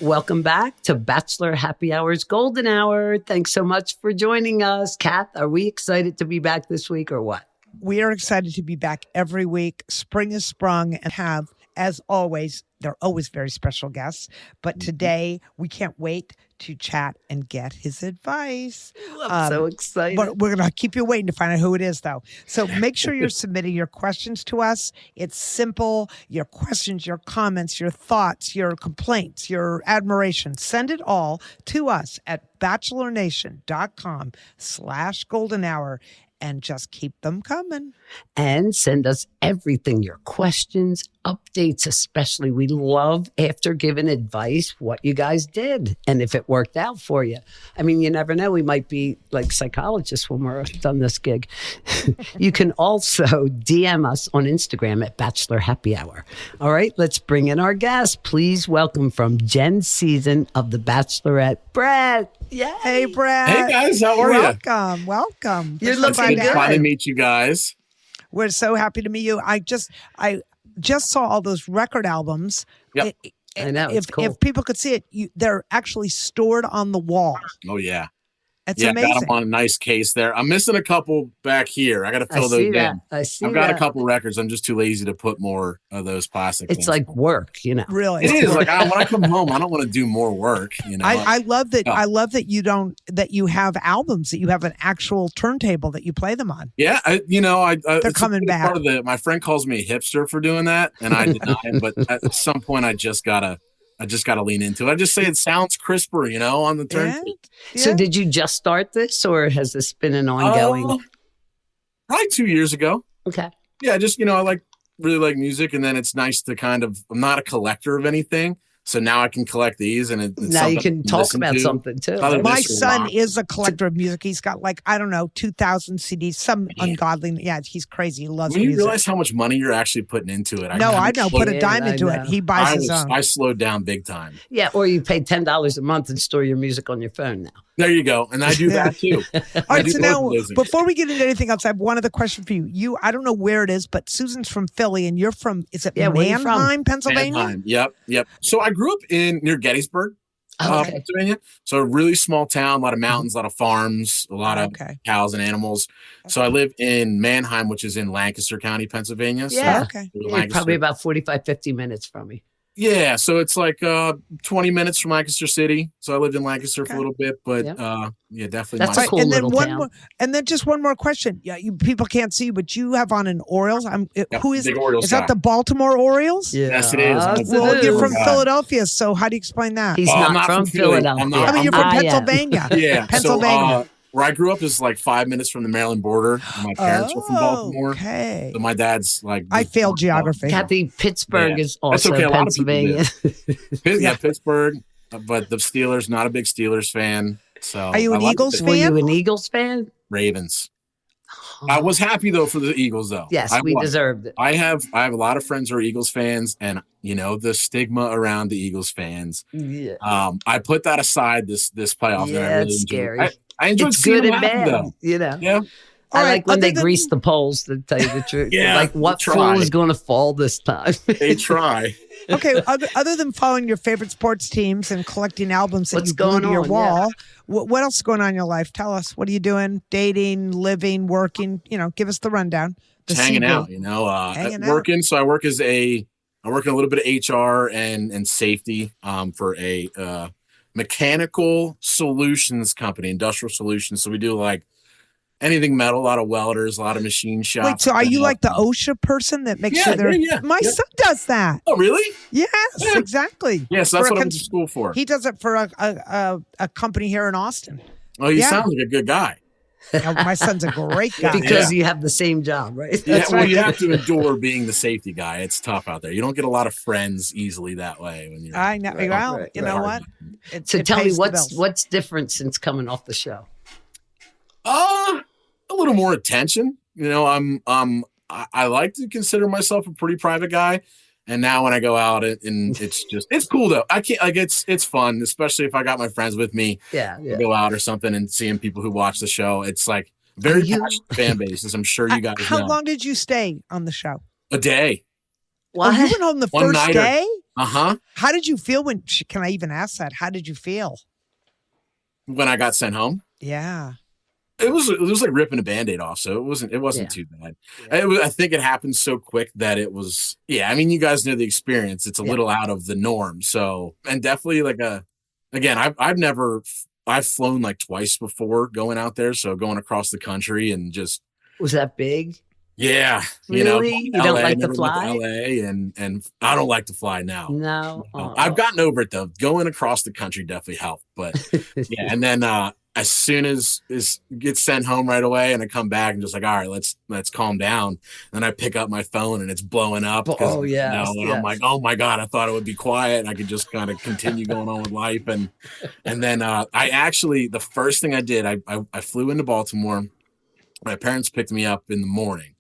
welcome back to Bachelor Happy Hour's Golden Hour. Thanks so much for joining us. Kath, are we excited to be back this week or what? We are excited to be back every week. Spring has sprung and have, as always, they're always very special guests. But today, we can't wait to chat and get his advice. I'm so excited. But we're going to keep you waiting to find out who it is, though. So make sure you're submitting your questions to us. It's simple. Your questions, your comments, your thoughts, your complaints, your admiration. Send it all to us at bachelornation.com/golden hour. And just keep them coming. And send us everything, your questions, updates, especially. We love, after giving advice, what you guys did and if it worked out for you. I mean, you never know. We might be like psychologists when we're done this gig. You can also DM us on Instagram at Bachelor Happy Hour. All right, let's bring in our guest. Please welcome from Jen's season of The Bachelorette, Brett. Yay. Hey, Brett. Hey, guys. How are you? Welcome. You're looking good. Fun to meet you guys. We're so happy to meet you. I just saw all those record albums. Yep. I know, it's cool. If people could see it, they're actually stored on the wall. Oh, yeah. It's got amazing. them on a nice case there. I'm missing a couple back here. I got to fill those in. I've got a couple records. I'm just too lazy to put more of those plastic things. It's like work, you know. Really, it is. Like when I come home, I don't want to do more work. You know, I love that. I love that you have albums, that you have an actual turntable that you play them on. Yeah, they're coming back. Part of my friend calls me a hipster for doing that, and I deny him. But at some point, I just gotta lean into it. I just say it sounds crisper, on the turntable. Yeah. So did you just start this, or has this been an ongoing? Probably 2 years ago. Okay. Yeah, just, I really like music, and then it's nice to I'm not a collector of anything. So now I can collect these, and it's now you can talk about something too. My son is a collector of music. He's got 2,000 CDs, some ungodly. Yeah, he's crazy. He loves music. When you realize how much money you're actually putting into it. I know. Put a dime into it. He buys his own. I slowed down big time. Yeah, or you pay $10 a month and store your music on your phone now. There you go. And I do that too. All right, so now, before we get into anything else, I have one other question for you. I don't know where it is, but Susan's from Philly, and you're from, is it Manheim, Pennsylvania? Manheim, yep. So I grew up near Gettysburg, Pennsylvania. So a really small town, a lot of mountains, a lot of farms, a lot of cows and animals. Okay. So I live in Manheim, which is in Lancaster County, Pennsylvania. Yeah, so probably about 45, 50 minutes from me. Yeah, so it's 20 minutes from Lancaster City. So I lived in Lancaster for a little bit, but definitely. That's a cool little town. And then just one more question. Yeah, people can't see you, but you have on an Orioles. Who is big Orioles is that? The Baltimore Orioles? Yeah. Yes, it is. Well, you're from Philadelphia, so how do you explain that? He's not from Philadelphia. You're from Pennsylvania. Yeah, Pennsylvania. So, where I grew up is 5 minutes from the Maryland border. My parents were from Baltimore. Okay. So my dad's I failed geography. Kathy, Pittsburgh is also Pennsylvania. Pittsburgh, but the Steelers, not a big Steelers fan. So are you an Eagles fan? Were you an Eagles fan? Ravens. I was happy though for the Eagles though. Yes, we deserved it. I have a lot of friends who are Eagles fans, and the stigma around the Eagles fans. Yeah. I put that aside this playoff. Yeah, and I really it's scary. I enjoyed it's seeing good them and happen, bad, though. Yeah. All I like when they grease the poles, to tell you the truth. Yeah, what fool is going to fall this time? They try. Okay, other than following your favorite sports teams and collecting albums that you glue to your wall, what else is going on in your life? Tell us. What are you doing? Dating, living, working? Give us the rundown. Just hanging out, working. So I work in a little bit of HR and safety for a mechanical solutions company, industrial solutions. So we do anything metal, a lot of welders, a lot of machine shops. Wait, so are you like the OSHA person that makes sure they're... Yeah. My son does that. Oh, really? Yes, exactly. Yes, that's what I went to school for. He does it for a company here in Austin. Oh, you sound like a good guy. My son's a great guy. Because you have the same job, right? That's right. You have to endure being the safety guy. It's tough out there. You don't get a lot of friends easily that way. When you're I know. Right, well, you know what? So tell me, what's different since coming off the show? A little more attention. I like to consider myself a pretty private guy. And now when I go out and it's cool though. I can't it's fun, especially if I got my friends with me. Yeah. Go out or something and seeing people who watch the show. It's very passionate fan base, as I'm sure you guys know. How long did you stay on the show? A day. What? Oh, you went home the first day? Uh-huh. How did you feel can I even ask that? How did you feel? When I got sent home? Yeah. It was like ripping a Band-Aid off, so it wasn't too bad. Yeah. I think it happened so quick that it was, I mean, you guys know the experience. It's a little out of the norm. So, and definitely again, I've flown like twice before going out there. So going across the country and just. Was that big? Yeah. Really? You don't like to fly? LA and I don't like to fly now. No. I've gotten over it though. Going across the country definitely helped, but yeah. And then, as soon as gets sent home right away and I come back and just like, all right, let's calm down. Then I pick up my phone and it's blowing up. Oh yeah. And I'm like, oh my God, I thought it would be quiet and I could just kind of continue going on with life. And then the first thing I did, I flew into Baltimore. My parents picked me up in the morning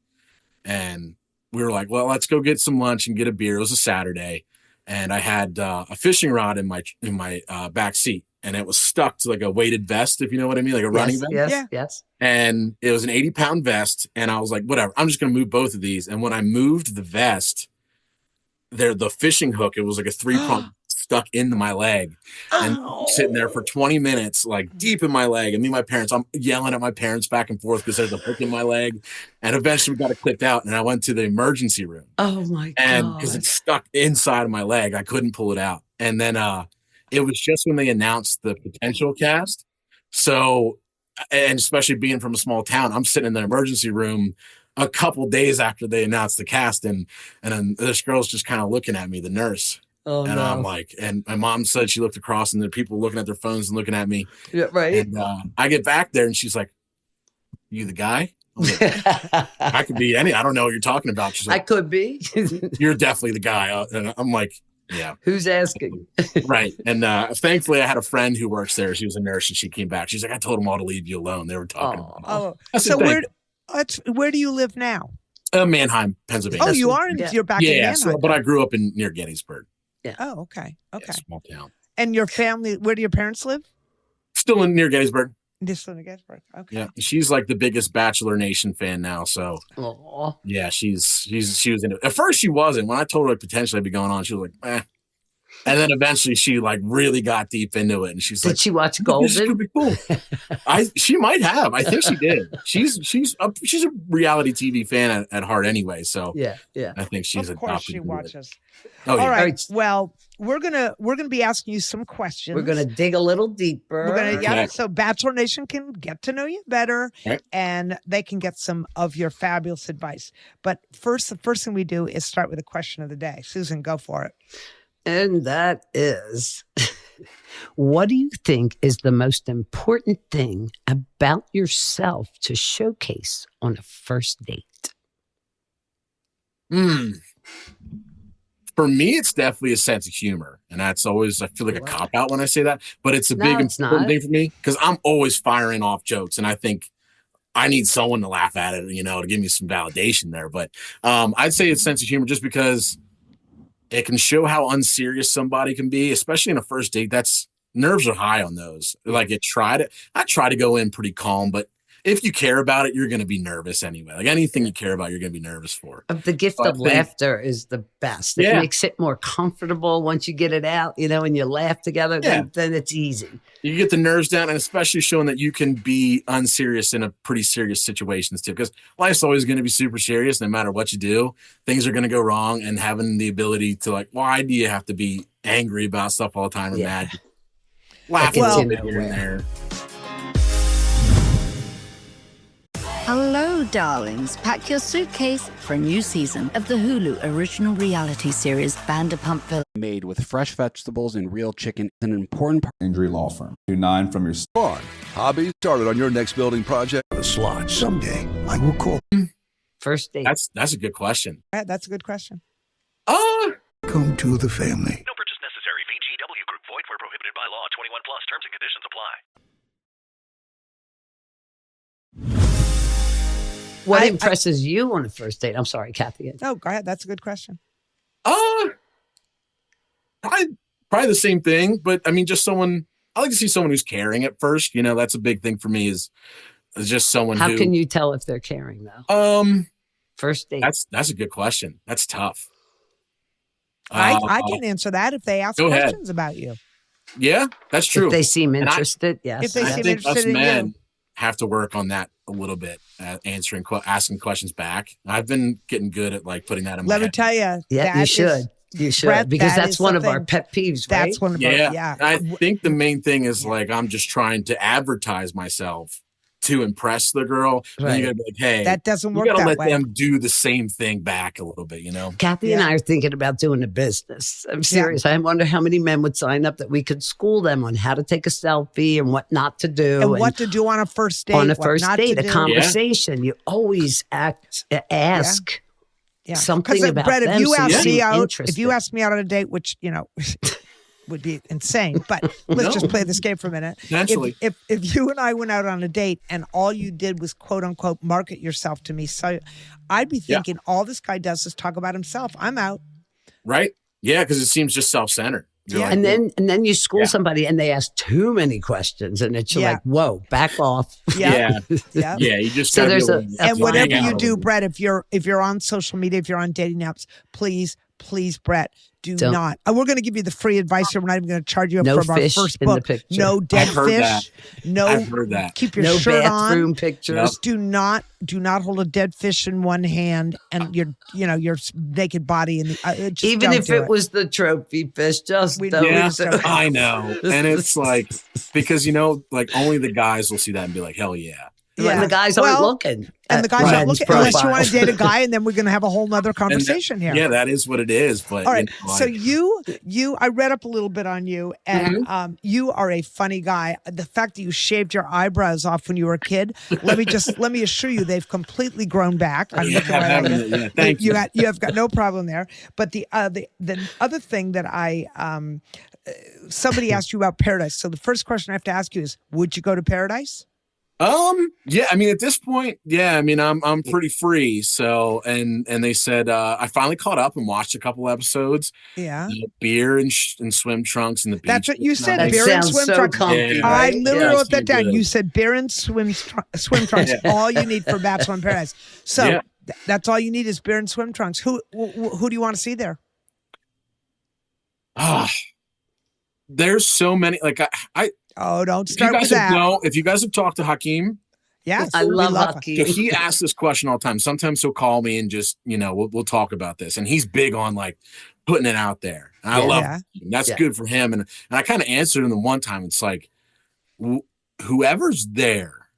and we were like, well, let's go get some lunch and get a beer. It was a Saturday. And I had a fishing rod in my back seat. And it was stuck to like a weighted vest, if you know what I mean, like a running vest. Yes. And it was an 80-pound vest. And I was like, whatever, I'm just going to move both of these. And when I moved the vest, the fishing hook, it was like a 3-prong stuck into my leg. And sitting there for 20 minutes, like deep in my leg. And me and my parents, I'm yelling at my parents back and forth because there's a hook in my leg. And eventually we got it clipped out. And I went to the emergency room. Oh my God. And because it's stuck inside of my leg, I couldn't pull it out. And then, it was just when they announced the potential cast. So, and especially being from a small town, I'm sitting in the emergency room a couple days after they announced the cast. And then this girl's just kind of looking at me, the nurse. Oh, and no. I'm like, and my mom said she looked across and the people looking at their phones and looking at me. Yeah, right. And I get back there and she's like, you the guy? Like, I could be I don't know what you're talking about. She's like, I could be. You're definitely the guy. And I'm like, yeah. Who's asking? Right. And thankfully I had a friend who works there. She was a nurse and she came back. She's like, I told them all to leave you alone. They were talking about it. So where do you live now? Mannheim, Pennsylvania. Oh, you are you're back in Mannheim. So, but I grew up near Gettysburg. Yeah. Oh, okay. Okay. Small town. And your family, where do your parents live? Still near Gettysburg. Just in Gettysburg. Okay. Yeah. She's like the biggest Bachelor Nation fan now. So yeah, she was into it. At first she wasn't. When I told her like, potentially I'd be going on, she was like, eh. And then eventually she like really got deep into it. And she's like, did she watch Golden? This could be cool. She might have. I think she did. She's a reality TV fan at heart anyway. So yeah. I think she's of course she watches. Oh, yeah. All right. Well, we're gonna be asking you some questions. We're gonna dig a little deeper. We're gonna so Bachelor Nation can get to know you better, and they can get some of your fabulous advice. But the first thing we do is start with a question of the day. Susan, go for it. And that is, what do you think is the most important thing about yourself to showcase on a first date? For me, it's definitely a sense of humor. And that's always, I feel like a cop-out when I say that. But it's a big important thing for me because I'm always firing off jokes. And I think I need someone to laugh at it, to give me some validation there. But I'd say it's sense of humor just because it can show how unserious somebody can be, especially in a first date. Nerves are high on those. Like I try to go in pretty calm, but if you care about it, you're going to be nervous anyway. Like anything you care about, you're going to be nervous for. The gift of laughter is the best. It makes it more comfortable once you get it out, and you laugh together, then it's easy. You get the nerves down, and especially showing that you can be unserious in a pretty serious situations too, because life's always going to be super serious no matter what you do. Things are going to go wrong, and having the ability to like, why do you have to be angry about stuff all the time or mad? Laugh a little bit here and there. Hello, darlings. Pack your suitcase for a new season of the Hulu original reality series Vanderpump Villa. Made with fresh vegetables and real chicken, an important part. Injury Law Firm. 29 from your fun. Hobby started on your next building project. The slot. Someday I will call. First date. That's a good question. That's a good question. Come to the family. No purchase necessary. VGW Group. Void where prohibited by law. 21 plus. Terms and conditions apply. What impresses you on a first date? I'm sorry, Kathy. No, go ahead. That's a good question. Probably the same thing, but I mean, just someone. I like to see someone who's caring at first. That's a big thing for me. Is just someone. How can you tell if they're caring though? First date. That's a good question. That's tough. I can answer that if they ask Go ahead. questions about you. Yeah, that's true. If they seem interested, yes. If they I seem think us interested in men you. have to work on that a little bit, asking questions back. I've been getting good at like putting that in my Let me head. tell you. Yeah, you should. You should, Brett, because that that's is one the of our thing. pet peeves, right? That's one of Yeah. our, I think the main thing is like I'm just trying to advertise myself to impress the girl. And then you Right. gotta be like, hey, That doesn't you work gotta that let way. them do the same thing back a little bit, you know? Kathy and I are thinking about doing a business. I'm serious. I wonder how many men would sign up that we could school them on how to take a selfie and what not to do. And what to do on a first date. on a what first not date, to a do. conversation. You always ask something 'Cause, about Brett, them. if you so ask seem me out, if interested. you ask me out on a date, which would be insane, but let's just play this game for a minute. Naturally. If you and I went out on a date and all you did was quote unquote market yourself to me, so I'd be thinking all this guy does is talk about himself. I'm out. Right? Yeah, because it seems just self-centered. You're Yeah. like, and then you school somebody and they ask too many questions and it's like, whoa, back off. yeah. Yeah. Yeah, you just So gotta be there's able a- to And hang whatever out you a do, little bit. Brett, if you're on social media, if you're on dating apps, please, Brett, do Don't. not. And we're going to give you the free advice here. We're not even going to charge you No from our fish first in the book. picture. No dead I've heard fish. that. No. I've heard that. Keep your No shirt bathroom on. pictures. Just do not hold a dead fish in one hand and your naked body in the. Just Even don't if do it was the trophy fish, just We- don't. Yeah, just don't. I know. And it's like, because, like only the guys will see that and be like, hell yeah. And the guys aren't looking. And the guys at aren't men's looking unless you want to profiles. date a guy, and then we're going to have a whole nother conversation here. Yeah, that is what it is. But All right. you know, So like- I read up a little bit on you, and you are a funny guy. The fact that you shaved your eyebrows off when you were a kid, let me assure you, they've completely grown back. I'm looking right at you. Yeah, thank you. You have got no problem there. But the other thing that somebody asked you about Paradise. So the first question I have to ask you is, would you go to Paradise? Yeah, I mean, at this point, yeah, I mean, I'm pretty free. So, and they said, I finally caught up and watched a couple episodes. Yeah. Beer and swim trunks and the beach. That's what you said. That Beer and sounds swim so trunks. comfy, Yeah. I right? literally Yeah, wrote that it's so down. good. You said beer and swim trunks. All you need for Bachelor in Paradise. So Yeah. that's all you need is beer and swim trunks. Who do you want to see there? There's so many. Like I Oh, don't if you start with guys that. if you guys have talked to Hakeem, Yes, I we love him. hockey. so he asks this question all the time. Sometimes he'll call me and just, we'll talk about this. And he's big on like putting it out there. And I love Yeah. him. That's Yeah. good for him. And I kind of answered him the one time. It's like, whoever's there,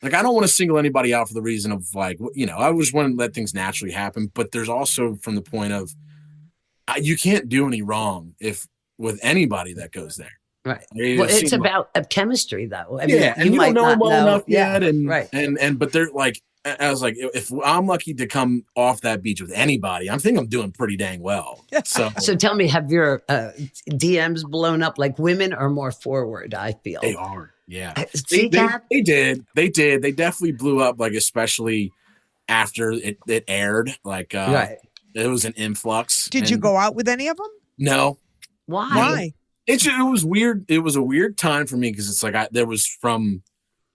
like, I don't want to single anybody out for the reason of like, I just want to let things naturally happen. But there's also from the point of you can't do any wrong with anybody that goes there. Right. It Well, it's seems like- about chemistry, though. I mean, yeah, and you might don't know not him well enough Yeah, yet, and right. and but they're like, I was like, if I'm lucky to come off that beach with anybody, I think I'm doing pretty dang well. So, So tell me, have your DMs blown up? Like women are more forward, I feel. they are, yeah. See, Kat? They did. They definitely blew up, like especially after it aired. Like, Right. it was an influx. Did you and- go out with any of them? No, Why? Why? it was weird. It was a weird time for me because it's like there was from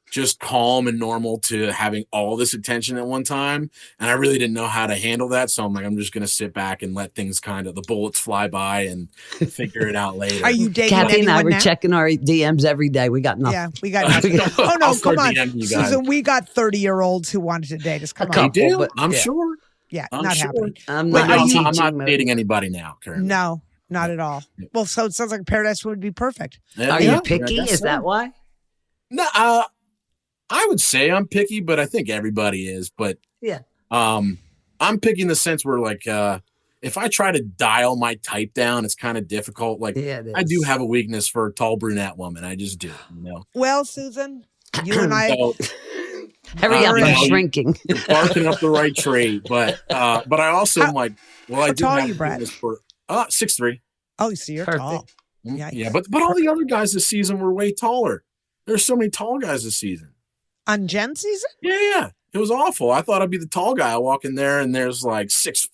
just calm and normal to having all this attention at one time, and I really didn't know how to handle that. So I'm like, I'm just gonna sit back and let things the bullets fly by and figure it out later. Are you dating Kathy and I anyone were now? checking our DMs every day. We got nothing. Yeah, we got nothing. Oh no, I'll come start on, DMing you guys. Susan. We got 30-year-olds who wanted to date us. Come A on. couple. You do? but- I'm yeah. sure. Yeah, I'm not sure. happening. I'm But not, no, in I'm teaching not mode. dating anybody now currently. No, not at all. Well, so it sounds like Paradise would be perfect. Are Yeah, you picky? I guess Is so. that why? No, I would say I'm picky, but I think everybody is. But Yeah. I'm picky in the sense where like if I try to dial my type down, it's kind of difficult. Like Yeah, it I do is. have a weakness for a tall brunette woman. I just do, Well, Susan, you and I. So Hurry up, All I'm right. shrinking. you're barking up the right tree. But I also am like, well, I how do tall are have you, a Brad? weakness for 6'3". Oh, so you're Perfect. tall. Yikes. Yeah, but all the other guys this season were way taller. There's so many tall guys this season. On Jen season? Yeah. It was awful. I thought I'd be the tall guy. I walk in there and there's like 6'5",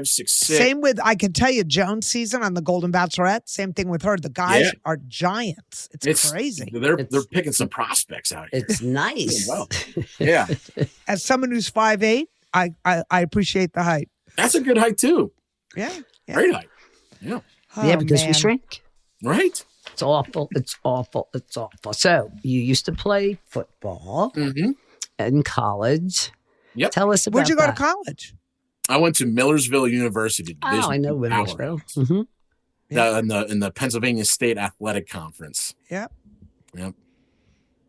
6'6". Same with, I can tell you, Jones season on the Golden Bachelorette. Same thing with her. The guys Yeah. are giants. It's crazy. They're It's- picking some prospects out here. It's nice. Well, yeah, As someone who's 5'8", I appreciate the height. that's a good height too. Yeah. Yeah. Great height. Yeah. Yeah, because we man. shrink. Right. It's awful. It's awful. It's awful. So you used to play football in college. Yep. Tell us about Where'd you go to that. college? I went to Millersville University. Oh, I know II Millersville. powerhouse. In the Pennsylvania State Athletic Conference. Yep. Yep.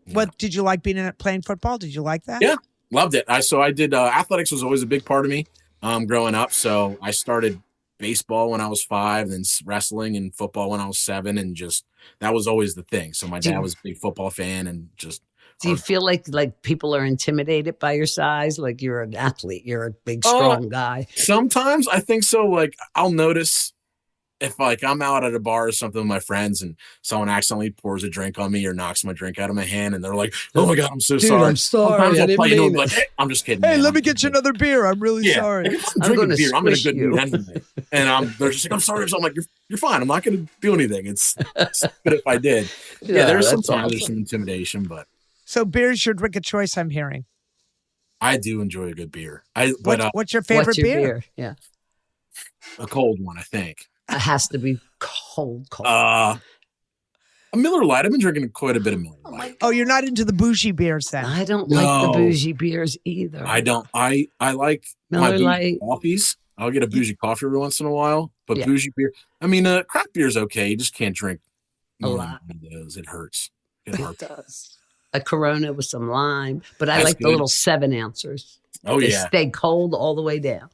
Yeah. What did you like playing football? Did you like that? Yeah, loved it. I did athletics was always a big part of me growing up. So I started baseball when I was 5, then wrestling and football when I was 7, and just that was always the thing. So my dad was a big football fan, and just. Do you feel like people are intimidated by your size? Like you're an athlete, you're a big, strong guy. Sometimes I think so. Like I'll notice if like I'm out at a bar or something with my friends and someone accidentally pours a drink on me or knocks my drink out of my hand, and they're like, "Oh my God, I'm so sorry." I'm sorry. Sometimes I I'll didn't play mean like, "Hey, I'm just kidding." Hey, man. let me get you another beer. I'm really sorry. Like, if I'm I'm drinking gonna beer, I'm in a squish good you. mood anyway. And they're just like, "I'm sorry." So I'm like, "You're fine. I'm not going to do anything." It's but if I did, there's that's sometimes there's awesome. some intimidation, but So beer's your drink of choice, I'm hearing. I do enjoy a good beer. What's your favorite What's your beer? Yeah. A cold one, I think. It has to be cold. A Miller Lite. I've been drinking quite a bit of Miller Lite. Oh, you're not into the bougie beers then? I don't like the No. bougie beers either. I don't. I like my Miller bougie Lite. coffees. I'll get a bougie coffee every once in a while, but Yeah. bougie beer. I mean, craft beer's okay. You just can't drink A more lot. than one of those. It hurts. It It hurts. does. A Corona with some lime, but I That's like the good. little 7-ounces. Oh They yeah, stay cold all the way down.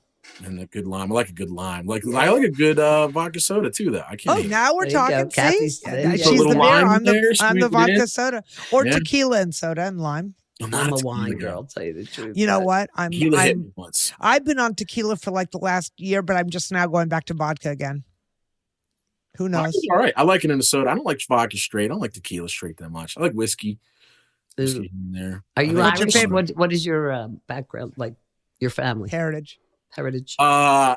and a good lime. I like a good lime. Like I like a good vodka soda too. Though I can't. Oh, hate it. now we're There you go. talking. Kathy's- See, there you she's go. the Little beer. lime I'm the there, I'm the squeeze it vodka in. soda or Yeah. tequila and soda and lime. I'm a tequila wine guy. girl, tell you the truth. You know but what? Tequila hit me once. I've been on tequila for like the last year, but I'm just now going back to vodka again. Who knows? Vodka's all right. I like it in a soda. I don't like vodka straight. I don't like tequila straight that much. I like whiskey. Ooh. Whiskey in there. Are you What's your Irish? favorite? What is your background, like your family Heritage. heritage?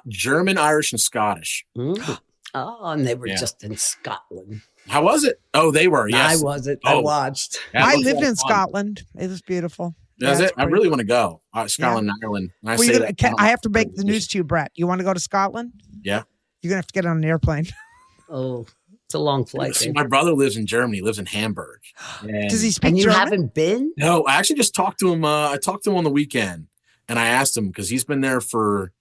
German, Irish, and Scottish. Mm. Oh, and they were Yeah. just in Scotland. How was it? Oh, they were. Yes. I wasn't. I Oh. watched. Yeah, it I looks lived like in fun. Scotland. It was beautiful. Does Yeah, it? it's I pretty- really want to go. Scotland, Ireland. And I Well, say you're that gonna, don't I have to like break the news to you, Brett. You want to go to Scotland? Yeah. You're gonna have to get on an airplane. Oh, it's a long flight. See, babe. my brother lives in Germany. He lives in Hamburg. And Does he speak And you German? haven't been? No, I actually just talked to him. I talked to him on the weekend, and I asked him because he's been there for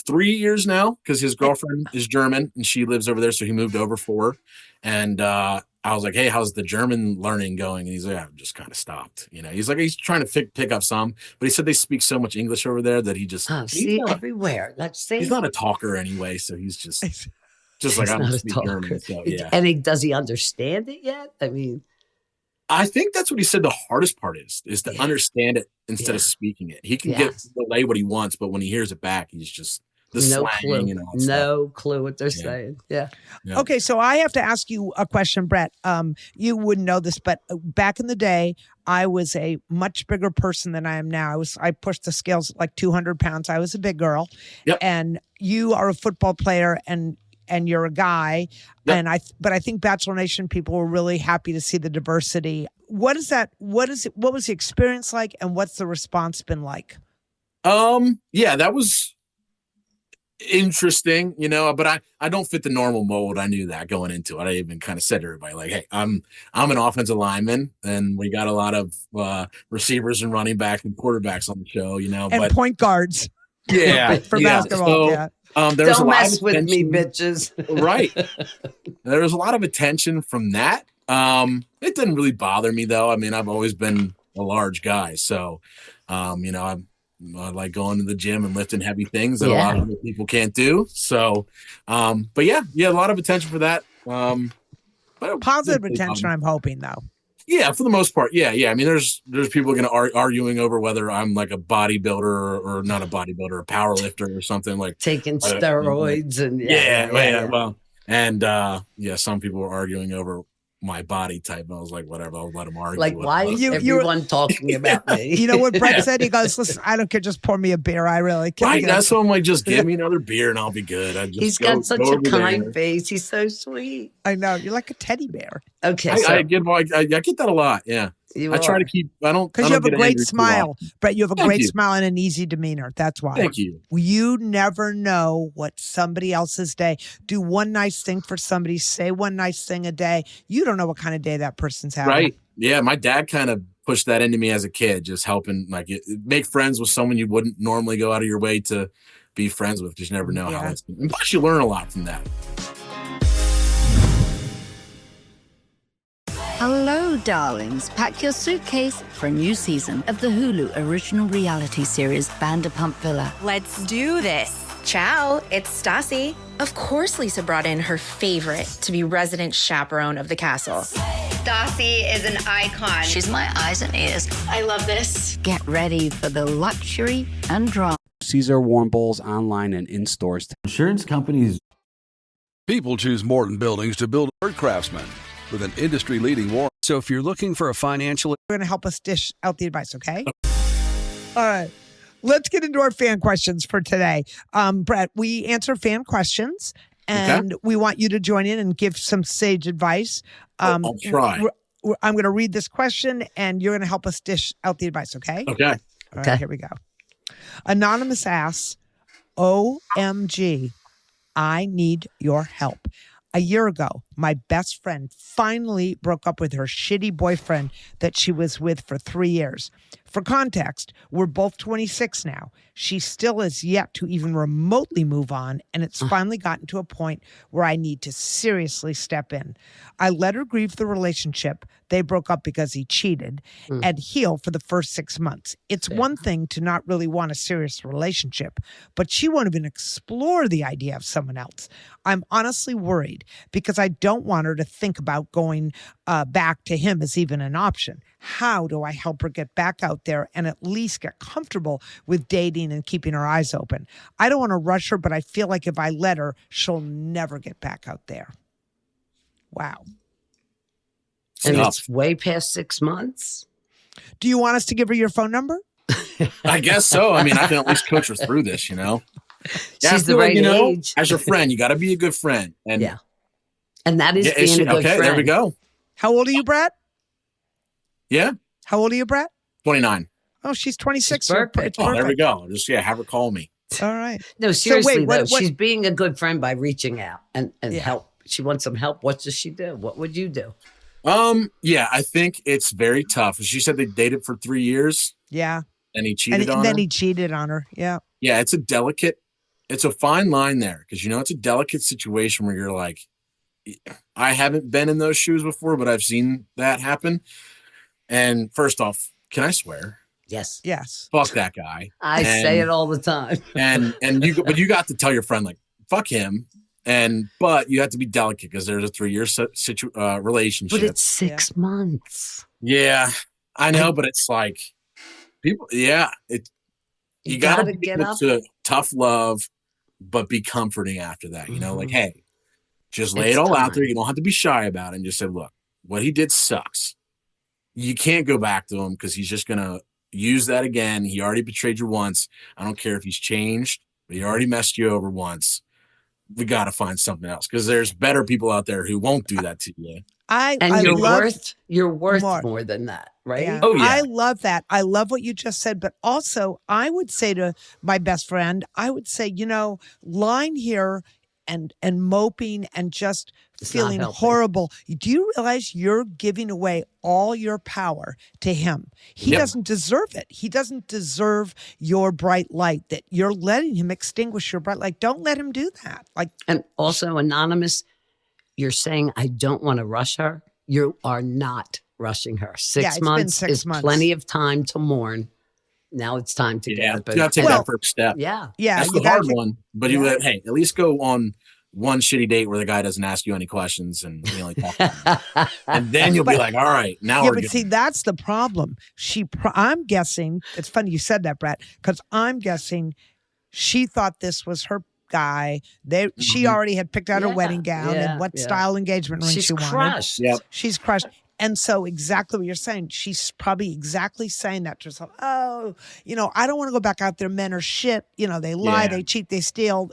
3 years now. Because his girlfriend is German and she lives over there, so he moved over for her. And I was like, "Hey, how's the German learning going?" And he's like, "I've just kind of stopped." You know, he's like, he's trying to pick up some, but he said they speak so much English over there that he just Oh, see, everywhere. Let's see. he's not a talker anyway, so he's just like He's I don't not a speak talker. German. So yeah, And does he understand it yet? I mean, I think that's what he said. The hardest part is to Yeah. understand it instead Yeah. of speaking it. He can Yes. relay what he wants, but when he hears it back, he's just the no slang clue. and all that stuff. No clue what they're Yeah. saying. Yeah. Yeah. Okay, so I have to ask you a question, Brett. You wouldn't know this, but back in the day, I was a much bigger person than I am now. I pushed the scales at like 200 pounds. I was a big girl. Yep. And you are a football player and you're a guy. Yep. But I think Bachelor Nation people were really happy to see the diversity. What is that? What was the experience like, and what's the response been like? Yeah, that was interesting, but I don't fit the normal mold. I knew that going into it. I even kind of said to everybody, like, "Hey, I'm an offensive lineman, and we got a lot of receivers and running backs and quarterbacks on the show, And but point guards yeah, for yeah. basketball. So, Yeah. there was a Don't lot mess of with me, attention- bitches. Right. There was a lot of attention from that. It didn't really bother me though. I mean, I've always been a large guy, so I like going to the gym and lifting heavy things that a lot of other people can't do. So, but yeah, a lot of attention for that. But Positive attention, I'm hoping, though. yeah, for the most part. Yeah. I mean, there's people going to arguing over whether I'm like a bodybuilder or not a bodybuilder, a power lifter or something like. Taking steroids and Well, and some people were arguing over my body type. And I was like, whatever, I'll let them argue. Like, why is everyone talking about me? You know what Brett said? He goes, "Listen, I don't care. Just pour me a beer. I really can't." Right, that's what I'm like. Just give me another beer and I'll be good. He's got such a kind face. He's so sweet. I know. You're like a teddy bear. Okay, I get that a lot. Yeah. I try to keep. I don't because you have a get great angry too smile, often. Brett. You have a Thank great you. smile and an easy demeanor. That's why. Thank you. You never know what somebody else's day. Do one nice thing for somebody. Say one nice thing a day. You don't know what kind of day that person's having. Right. Yeah. My dad kind of pushed that into me as a kid, just helping make friends with someone you wouldn't normally go out of your way to be friends with, because you never know how that's. And plus, you learn a lot from that. Hello, darlings. Pack your suitcase for a new season of the Hulu original reality series Vanderpump Villa. Let's do this. Ciao, it's Stassi. Of course, Lisa brought in her favorite to be resident chaperone of the castle. Stassi is an icon. She's my eyes and ears. I love this. Get ready for the luxury and drama. Caesar warm bowls online and in stores. Insurance companies. People choose Morton Buildings to build Craftsman with an industry-leading warranty. So if you're looking for a financial... You're going to help us dish out the advice, okay? All right. Let's get into our fan questions for today. Brett, we answer fan questions, and we want you to join in and give some sage advice. I'll try. I'm going to read this question, and you're going to help us dish out the advice, okay? Okay. All right, here we go. Anonymous asks, OMG, I need your help. A year ago, my best friend finally broke up with her shitty boyfriend that she was with for 3 years. For context, we're both 26 now. She still has yet to even remotely move on, and it's finally gotten to a point where I need to seriously step in. I let her grieve the relationship. They broke up because he cheated and heal for the first 6 months. It's one thing to not really want a serious relationship, but she won't even explore the idea of someone else. I'm honestly worried because I don't want her to think about going back to him as even an option. How do I help her get back out there and at least get comfortable with dating and keeping her eyes open? I don't want to rush her, but I feel like if I let her, she'll never get back out there. Wow. And it's way past 6 months. Do you want us to give her your phone number? I guess so. I mean, I can at least coach her through this, you know? She's the right age. As your friend, you got to be a good friend. And yeah. And that is being a good friend. There we go. How old are you, Brett? Yeah. How old are you, Brett? 29. Oh, she's 26. It's perfect. Oh, there we go. Just, have her call me. All right. No, seriously, what, she's being a good friend by reaching out and help. She wants some help. What does she do? What would you do? Yeah, I think it's very tough. She said they dated for 3 years. Yeah. And he cheated on her. And then he cheated on her. Yeah. Yeah, it's a fine line there, because, it's a delicate situation where you're like, I haven't been in those shoes before, but I've seen that happen. And first off, can I swear? Yes. Yes. Fuck that guy. I say it all the time. but you got to tell your friend, like, fuck him. But you have to be delicate because there's a 3-year relationship. But it's 6 months. Yeah, I know, but it's like people. Yeah, you got to get up to tough love, but be comforting after that. Like, hey, just lay it all out there. You don't have to be shy about it, and just say, look, what he did sucks. You can't go back to him because he's just gonna use that again. He already betrayed you once. I don't care if he's changed, but he already messed you over once. We got to find something else because there's better people out there who won't do that to you. You're worth more than that, right? Yeah. Oh, yeah. I love that. I love what you just said. But also, I would say to my best friend, I would say, lying here and moping and just feeling horrible. Do you realize you're giving away all your power to him? He doesn't deserve it. He doesn't deserve your bright light, that you're letting him extinguish your bright light. Don't let him do that. And also, Anonymous, you're saying, I don't want to rush her. You are not rushing her. 6 months is plenty of time to mourn. Now it's time to get up. You got to take that first step. Yeah. That's the hard one. But hey, at least go on one shitty date where the guy doesn't ask you any questions and you only talk about it. And then you'll be like, all right, now we're good. See, that's the problem. I'm guessing, it's funny you said that, Brett, because I'm guessing she thought this was her guy. She already had picked out her wedding gown and what style engagement ring she wanted. Crushed. Yep. She's crushed. And so exactly what you're saying, she's probably exactly saying that to herself. Oh, I don't want to go back out there. Men are shit. They lie, they cheat, they steal.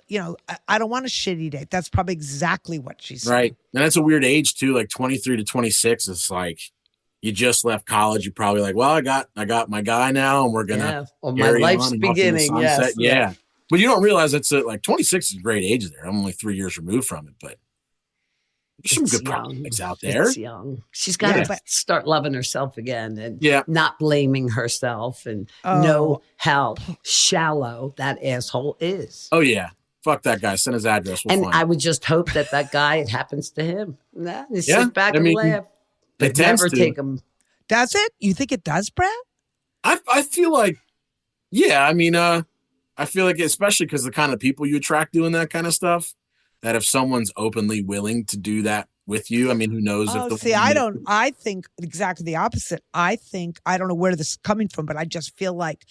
I don't want a shitty date. That's probably exactly what she's saying. Right. And that's a weird age too, like 23 to 26. It's like, you just left college, you're probably like, well, I got my guy now, and we're gonna well, my life's beginning. Yes, yeah. But you don't realize it's like 26 is a great age there. I'm only 3 years removed from it, but there's some good prospects out there. It's young. She's got to start loving herself again and not blaming herself and know how shallow that asshole is. Oh, yeah. Fuck that guy. Send his address. We'll I would just hope that guy, it happens to him. Nah, sit back and laugh. They never take him. Does it? You think it does, Brad? I feel like, yeah. I mean, I feel like, especially because the kind of people you attract doing that kind of stuff, that if someone's openly willing to do that with you, I mean, who knows? I think exactly the opposite. I don't know where this is coming from, but I just feel like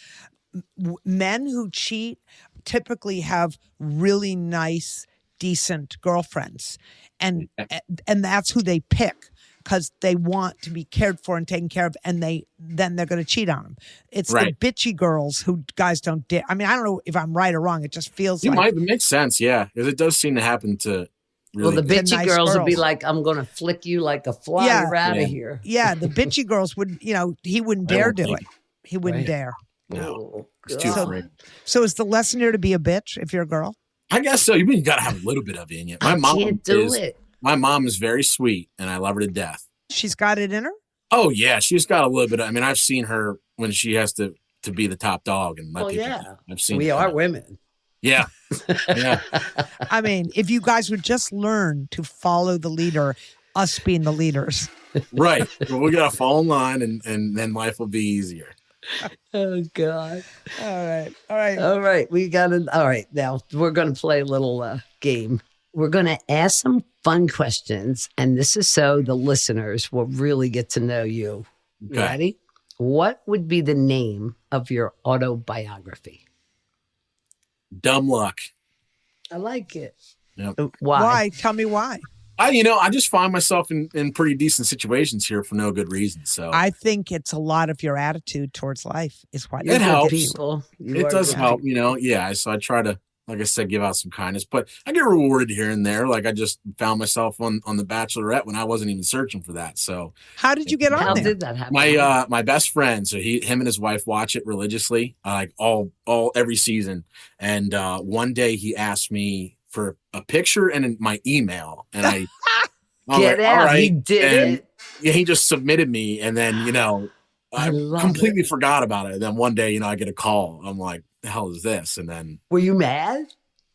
men who cheat typically have really nice, decent girlfriends. And that's who they pick because they want to be cared for and taken care of, and then they're going to cheat on them. It's the bitchy girls who guys don't dare. I mean, I don't know if I'm right or wrong. It just feels it makes sense, yeah, because it does seem to happen to. Really the bitchy nice girls would be like, I'm going to flick you like a fly. You're out of here. Yeah, the bitchy girls would, he wouldn't dare do it. He wouldn't dare. No, it's too free. So is the lesson here to be a bitch if you're a girl? I guess so. You got to have a little bit of it in you. My mom is very sweet, and I love her to death. She's got it in her? Oh, yeah. She's got a little bit. I mean, I've seen her when she has to be the top dog. And let people know. I've seen we are women. Yeah. Yeah. I mean, if you guys would just learn to follow the leader, us being the leaders. Right. Well, we got to fall in line, and then life will be easier. Oh, God. All right. All right. All right. Now, we're going to play a little game. We're going to ask some fun questions, and this is so the listeners will really get to know you. Okay. Ready? What would be the name of your autobiography? Dumb Luck. I like it. Yep. Why? Tell me why. I just find myself in pretty decent situations here for no good reason. So I think it's a lot of your attitude towards life is why it helps. People. It does help, Yeah. So I try to, like I said, give out some kindness, but I get rewarded here and there. Like I just found myself on The Bachelorette when I wasn't even searching for that. So how did you get on there? How did that happen? My best friend, so him and his wife watch it religiously, like every season. And one day he asked me for a picture and my email, and I get out. All right. He did it. Yeah, he just submitted me, and then I completely forgot about it. And then one day, I get a call. I'm like, the hell is this? And then were you mad?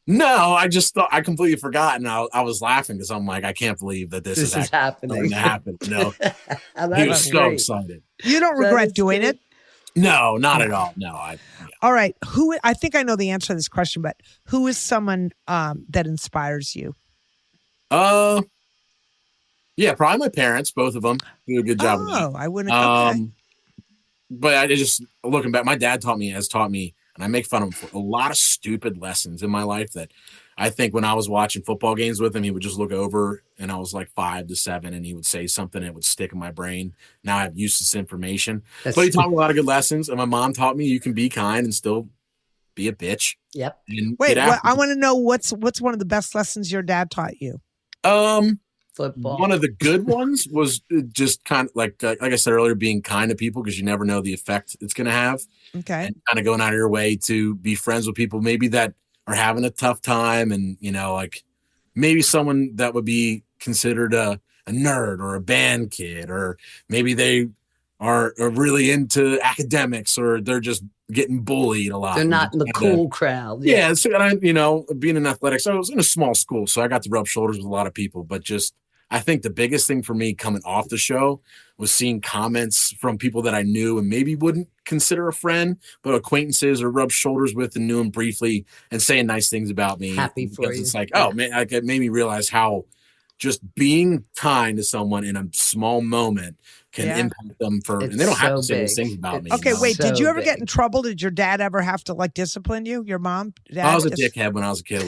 No, I just thought I completely forgot, and I was laughing because I'm like, I can't believe that this is happening. Happen. He was so excited. You don't regret doing it? No, not at all. No, All right. I think I know the answer to this question, but who is someone that inspires you? Yeah, probably my parents. Both of them do a good job. Oh, I wouldn't. Okay. But I just looking back, my dad has taught me, and I make fun of him for a lot of stupid lessons in my life that I think when I was watching football games with him, he would just look over, and I was like 5 to 7, and he would say something, and it would stick in my brain. Now I have useless information. But he taught me a lot of good lessons, and my mom taught me you can be kind and still be a bitch. Yep. Wait, I want to know what's one of the best lessons your dad taught you? Football. One of the good ones was just kind of like I said earlier, being kind to people because you never know the effect it's going to have. Okay. And kind of going out of your way to be friends with people maybe that are having a tough time, and like maybe someone that would be considered a nerd or a band kid, or maybe they are really into academics, or they're just getting bullied a lot. They're not in the cool crowd. Yeah. So, and being in athletics, I was in a small school, so I got to rub shoulders with a lot of people, but just I think the biggest thing for me coming off the show was seeing comments from people that I knew and maybe wouldn't consider a friend, but acquaintances or rub shoulders with and knew them briefly and saying nice things about me. Happy for you. It's like, oh man, it made me realize how just being kind to someone in a small moment can impact them and they don't have to say those things about me. Okay, wait, did you ever get in trouble? Did your dad ever have to discipline you? Your mom? Dad, I was a dickhead when I was a kid.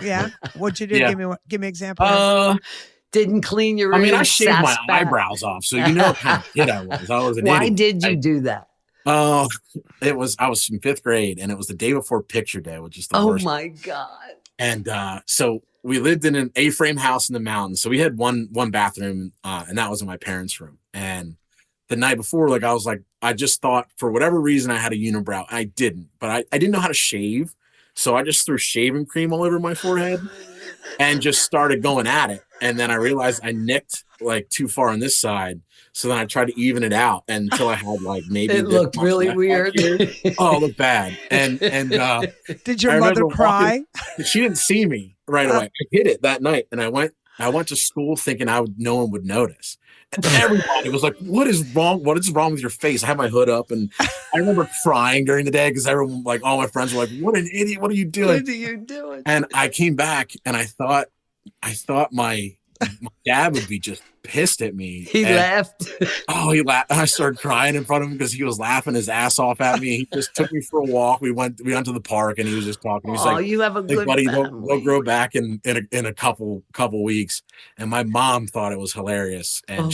Yeah? What'd you do? Yeah. Give me an example. Didn't clean your room. I mean, I shaved my eyebrows off, so what kind of kid I was. I was an Why idiot. did you do that? I was in 5th grade, and it was the day before picture day, which is the worst. Oh my God. And so we lived in an A-frame house in the mountains. So we had one bathroom, and that was in my parents' room. And the night before, like I was like, I just thought for whatever reason I had a unibrow. I didn't, but I didn't know how to shave. So I just threw shaving cream all over my forehead and just started going at it. And then I realized I nicked like too far on this side. So then I tried to even it out until I had like maybe it looked really weird. Oh, it looked bad. And did your mother cry? She didn't see me right away. I hid it that night, and I went to school thinking no one would notice. And everybody was like, "What is wrong? What is wrong with your face?" I had my hood up, and I remember crying during the day because everyone, like all my friends, were like, "What an idiot! What are you doing? What are you doing?" And I came back, and I thought my dad would be just pissed at me. He laughed. Oh, he laughed. I started crying in front of him because he was laughing his ass off at me. He just took me for a walk. We went to the park, and he was just talking. He's like, you have a good buddy, family. they'll grow back in a couple weeks. And my mom thought it was hilarious. And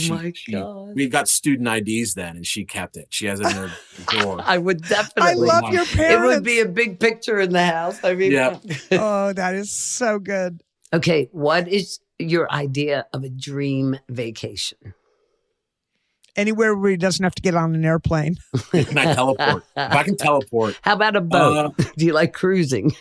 God. We got student IDs then, and she kept it. She has it in her drawer. I would definitely. I love your parents. It would be a big picture in the house. I mean, yeah. Oh, that is so good. Okay, what is your idea of a dream vacation? Anywhere where he doesn't have to get on an airplane. Can I teleport? If I can teleport. How about a boat? Do you like cruising?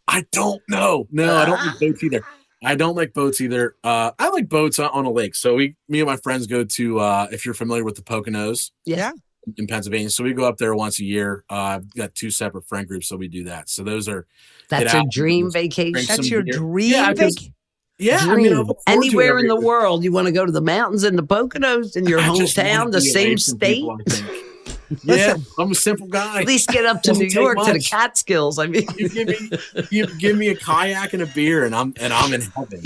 I don't know. No, I don't like boats either. I like boats on a lake. So me and my friends go to, if you're familiar with the Poconos. Yeah. In Pennsylvania. So we go up there once a year. I've got 2 separate friend groups, so we do that. So those are That's your dream vacation. That's your dream vacation. Yeah, dream. I mean, I look forward to anywhere it in the every- world, you want to go to the mountains and the Poconos in your I just hometown, wanna the be same away from state. people, I think. Yeah, I'm a simple guy. At least get up to New Doesn't take York to the much. Catskills. I mean, you give me a kayak and a beer, and I'm in heaven.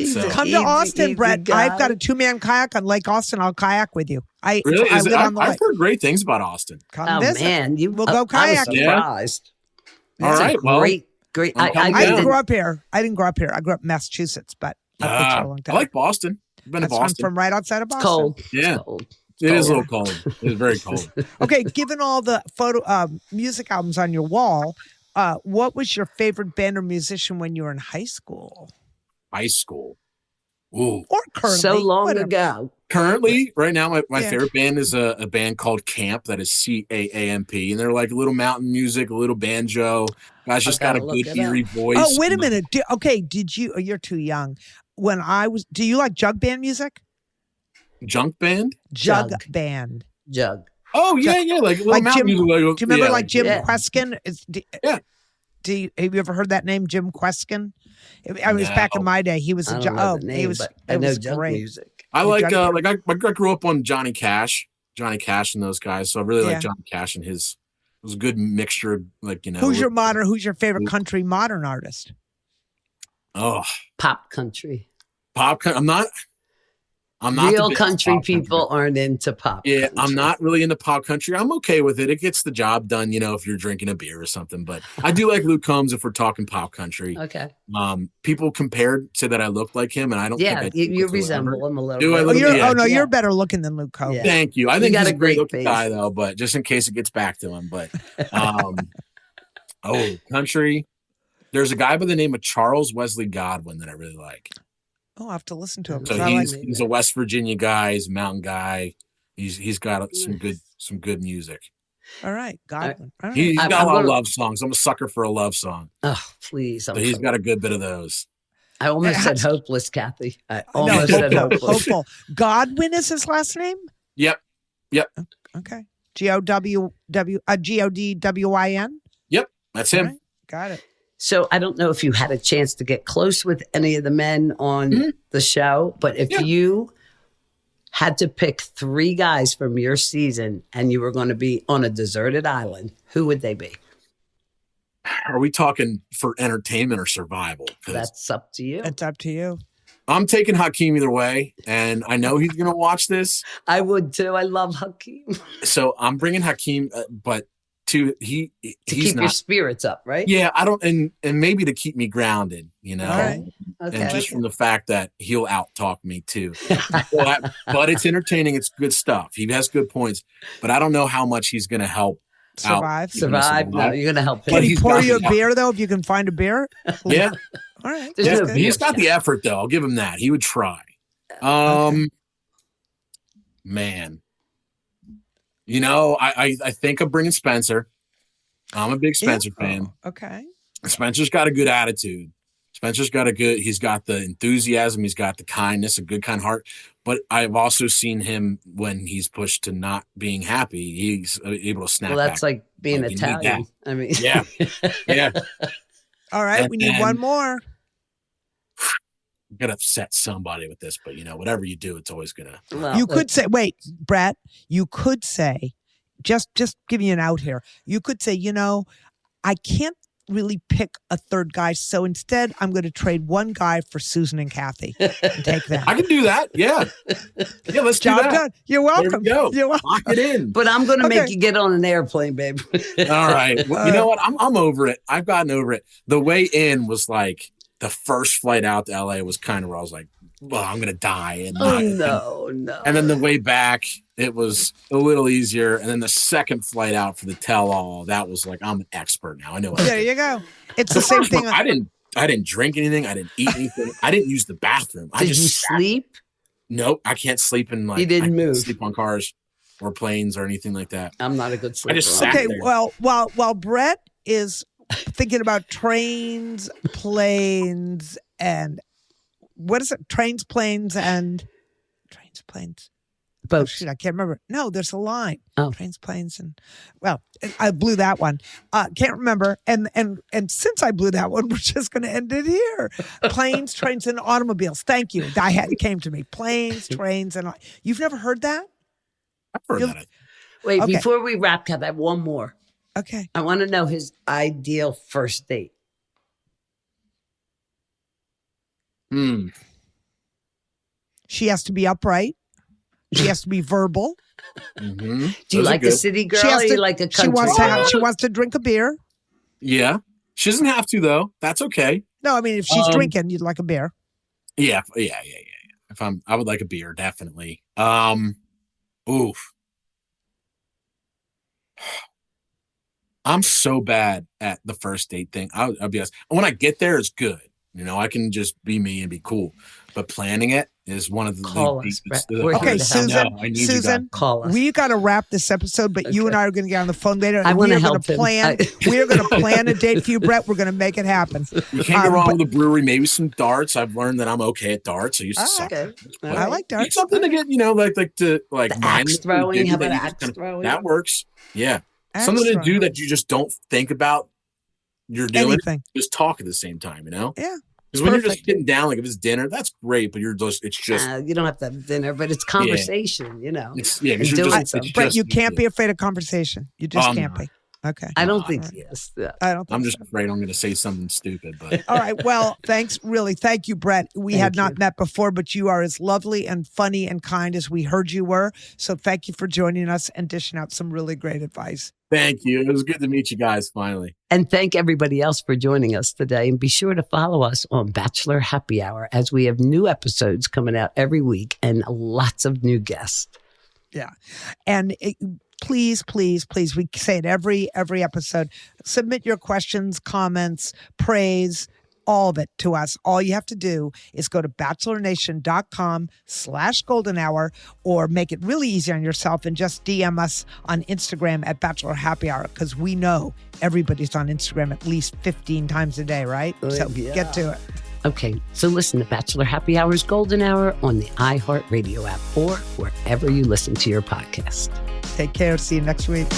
So. Come to Austin, he's a Brett. guy. I've got a 2-man kayak on Lake Austin. I'll kayak with you. Really? I live on the I've lake. heard great things about Austin. Come oh visit. man, We'll go I was kayaking. surprised. All That's a right, well, great. I'm coming I down. didn't grow up here. I grew up in Massachusetts, but I've lived here a long I time. like Boston. I've been to I'm Boston. from right outside of It's Boston. cold. Yeah. It's cold. It is a little cold. It's very cold. Okay, given all the music albums on your wall, what was your favorite band or musician when you were in high school? High school. Ooh. Or currently? So long whatever. ago. Currently, right now, my Yeah. favorite band is a band called Camp. That is CAAMP, and they're like a little mountain music, a little banjo. Guys just got a gotta good look it eerie voice. Oh, wait a minute. Did you? Oh, you're too young. Do you like jug band music? Junk band. Jug Jug. band. Jug. Oh yeah, yeah, like a little Like mountain Jim- music. Do you remember yeah, like Jim Yeah. Queskin? Yeah. Have you ever heard that name, Jim Queskin? I was back in No. my day. He was I a don't know the he name, was. but It I know was jug great. music. I like Jug- I grew up on Johnny Cash and those guys, so I really Yeah. like Johnny Cash and his. It was a good mixture of Who's your favorite country modern artist? Oh, Pop country. pop. I'm not the Real biggest country pop people aren't into pop. Yeah, country. I'm not really into pop country. I'm okay with it. It gets the job done, if you're drinking a beer or something. But I do like Luke Combs if we're talking pop country. Okay. People compared to that I look like him, and I don't. Yeah, think I you whatsoever. resemble him a little Do I bit. look- yeah. No, Yeah. you're better looking than Luke Combs. Yeah. Thank you. I You think got he's a a great great looking face. guy, though. But just in case it gets back to him, but country. There's a guy by the name of Charles Wesley Godwin that I really like. Oh, I have to listen to him. So I like he's a West Virginia guy. He's a mountain guy. He's got some good music. All right, Godwin. All right. He's got a lot gonna- of love songs. I'm a sucker for a love song. Oh, please. So he's got a good bit of those. I almost said hopeless, Kathy. I No, almost said hopeless. hopeful. Godwin is his last name? Yep. Okay. Godwin? Yep. That's him. All right, got it. So I don't know if you had a chance to get close with any of the men on the show, but if you had to pick 3 guys from your season and you were going to be on a deserted island, who would they be? Are we talking for entertainment or survival? 'Cause That's up to you. It's up to you. I'm taking Hakeem either way, and I know he's going to watch this. I would too. I love Hakeem. So I'm bringing Hakeem, but To he's keep not. your spirits up, right? Yeah, I don't, and maybe to keep me grounded, All right. Okay. and just from the fact that he'll out-talk me too. But it's entertaining. It's good stuff. He has good points, but I don't know how much he's going to help Survive. Survive. No, you're going to help him. Can he he's pour got you a the- beer, though, if you can find a beer? Yeah, All right. There's yeah. no beer He's got the chef. effort, though. I'll give him that. He would try. Man, You know, I think of bringing Spencer. I'm a big Spencer fan. Okay. Spencer's got a good attitude. He's got the enthusiasm. He's got the kindness, a good kind heart. But I've also seen him when he's pushed to not being happy. He's able to snap back. Well, that's like being Italian. I mean, yeah. All right. We need one more. I'm going to upset somebody with this, but whatever you do, it's always going to. Well, you could say, wait, Brett, you could say, just give you an out here. You could say, I can't really pick a third guy. So instead, I'm going to trade one guy for Susan and Kathy and take them. I can do that. Yeah. Yeah, let's do that. Done. You're welcome. You're welcome. Lock it in. But I'm going to make you get on an airplane, babe. All right. Well, you know what? I'm over it. I've gotten over it. The way in was like the first flight out to LA was kind of where I was like, well, I'm going to die. And no. And then the way back, it was a little easier. And then the second flight out for the tell-all, that was like, I'm an expert now. I know. There you go. It's the same thing. I didn't drink anything. I didn't eat anything. I didn't use the bathroom. Did you sleep? Nope. I can't sleep in You didn't move. Sleep on cars or planes or anything like that. I'm not a good sleeper. I just sat there. Well, while Brett is thinking about trains, planes, and what is it? Trains, planes. Boats. Oh, shoot, I can't remember. No, there's a line. Oh. Trains, planes, and I blew that one. Can't remember. And since I blew that one, we're just going to end it here. Planes, trains, and automobiles. Thank you. It came to me. Planes, trains, and you've never heard that? I've heard that. Wait, before we wrap, Kev, I have one more. Okay. I want to know his ideal first date. She has to be upright. She has to be verbal. Mm-hmm. Do you like a city girl or you like a country girl? She wants to drink a beer. Yeah. She doesn't have to, though. That's okay. No, I mean, if she's drinking, you'd like a beer. Yeah. I would like a beer, definitely. Oof. I'm so bad at the first date thing. I'll be honest. When I get there, it's good. I can just be me and be cool. But planning it is one of the Call us, Brett. Okay, Susan, call us. We got to wrap this episode, but you and I are going to get on the phone later. I want to help him. We are going to plan a date for you, Brett. We're going to make it happen. You can't go wrong with the brewery. Maybe some darts. I've learned that I'm okay at darts. I used to suck. Okay. I like darts. Something to get, like axe throwing. How about axe throwing? That works. Yeah. Something to do that you just don't think about you're doing. Anything. Just talk at the same time, Yeah. Because when you're just sitting down, like if it's dinner, that's great, but it's just. You don't have to have dinner, but it's conversation, Brett, you can't be afraid of conversation. You just can't be. Okay. I don't think yes. I'm just afraid I'm going to say something stupid. But all right. Well, thank you, Brett. We had not met before, but you are as lovely and funny and kind as we heard you were. So thank you for joining us and dishing out some really great advice. Thank you. It was good to meet you guys finally. And thank everybody else for joining us today. And be sure to follow us on Bachelor Happy Hour as we have new episodes coming out every week and lots of new guests. Yeah. And please, we say it every episode. Submit your questions, comments, praise, all of it to us. All you have to do is go to bachelornation.com/golden hour or make it really easy on yourself and just DM us on Instagram at Bachelor Happy Hour because we know everybody's on Instagram at least 15 times a day, right? So get to it. Okay, so listen to Bachelor Happy Hour's Golden Hour on the iHeartRadio app or wherever you listen to your podcast. Take care. See you next week.